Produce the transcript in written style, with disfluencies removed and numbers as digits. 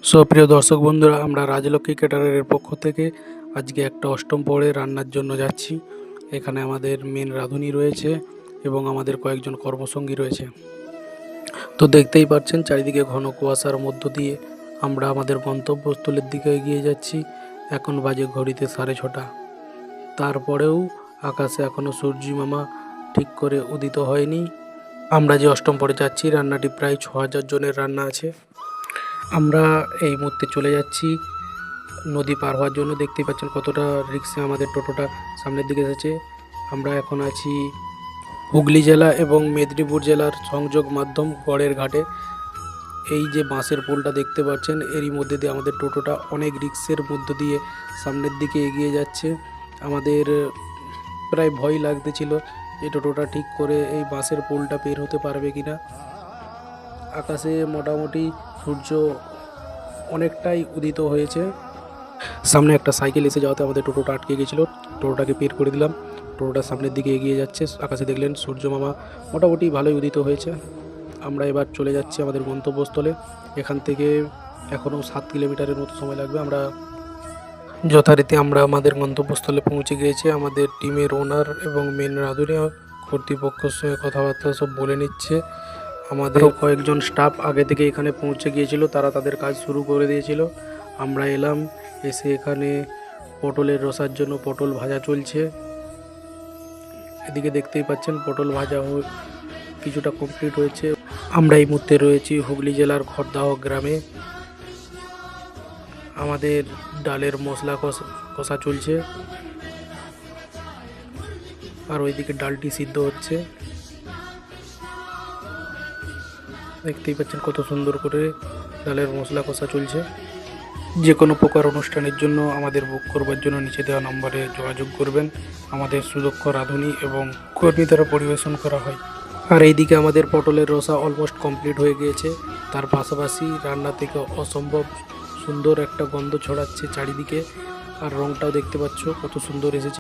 প্রিয় দর্শক বন্ধুরা, আমরা রাজলক্ষ্মী ক্যাটারারের পক্ষ থেকে আজকে একটা অষ্টম পরে রান্নার জন্য যাচ্ছি। এখানে আমাদের মেন রাঁধুনি রয়েছে এবং আমাদের কয়েকজন কর্মসঙ্গী রয়েছে। তো দেখতেই পাচ্ছেন চারিদিকে ঘন কুয়াশার মধ্য দিয়ে আমরা আমাদের গন্তব্যস্থলের দিকে এগিয়ে যাচ্ছি। এখন বাজে ঘড়িতে 6:30। তারপরেও আকাশে এখনও সূর্য মামা ঠিক করে উদিত হয়নি। আমরা যে অষ্টম পরে যাচ্ছি, রান্নাটি প্রায় 6000 জনের রান্না আছে। আমরা এই মুহূর্তে চলে যাচ্ছি নদী পার হওয়ার জন্য। দেখতেই পাচ্ছেন কতটা রিক্সে আমাদের টোটোটা সামনের দিকে এসেছে। আমরা এখন আছি হুগলি জেলা এবং মেদিনীপুর জেলার সংযোগ মাধ্যম গড়ের ঘাটে। এই যে বাঁশের পোলটা দেখতে পাচ্ছেন, এরই মধ্যে দিয়ে আমাদের টোটোটা অনেক রিক্সের মধ্য দিয়ে সামনের দিকে এগিয়ে যাচ্ছে। আমাদের প্রায় ভয় লাগতেছিল এই টোটোটা ঠিক করে এই বাঁশের পোলটা পের হতে পারবে কিনা। আকাশে মোটামুটি সূর্য অনেকটাই উদিত হয়েছে। সামনে একটা সাইকেল এসে যাওয়াতে আমাদের টোটোটা আটকে গেছিলো। টোটোটাকে বের করে দিলাম। টোটোটা সামনের দিকে এগিয়ে যাচ্ছে। আকাশে দেখলেন সূর্য মামা মোটামুটি ভালোই উদিত হয়েছে। আমরা এবার চলে যাচ্ছি আমাদের গন্তব্যস্থলে। এখান থেকে এখনও 7 কিলোমিটারের মতো সময় লাগবে। আমরা যথারীতি আমাদের গন্তব্যস্থলে পৌঁছে গিয়েছি। আমাদের টিমের ওনার এবং মেন রাঁধুনি কর্তৃপক্ষের সঙ্গে কথাবার্তা সব বলে নিচ্ছে। আমাদেরও কয়েকজন স্টাফ আগে থেকে এখানে পৌঁছে গিয়েছিল, তারা তাদের কাজ শুরু করে দিয়েছিল। আমরা এলাম, এসে এখানে পটলের রসার জন্য পটল ভাজা চলছে। এদিকে দেখতেই পাচ্ছেন পটল ভাজা কিছুটা কমপ্লিট হয়েছে। আমরা এই মুহূর্তে রয়েছি হুগলি জেলার খড়দাহ গ্রামে। আমাদের ডালের মশলা কষা চলছে, আর ওইদিকে ডালটি সিদ্ধ হচ্ছে। দেখতেই পাচ্ছেন কত সুন্দর করে ডালের মশলা কষা চলছে। যে কোনো প্রকার অনুষ্ঠানের জন্য আমাদের বুক করবার জন্য নিচে দেওয়া নম্বরে যোগাযোগ করবেন। আমাদের সুদক্ষ রাঁধুনি এবং কর্মী দ্বারা পরিবেশন করা হয়। আর এইদিকে আমাদের পটলের রসা অলমোস্ট কমপ্লিট হয়ে গিয়েছে। তার পাশাপাশি রান্না থেকে অসম্ভব সুন্দর একটা গন্ধ ছড়াচ্ছে চারিদিকে। আর রঙটাও দেখতে পাচ্ছ কত সুন্দর এসেছে।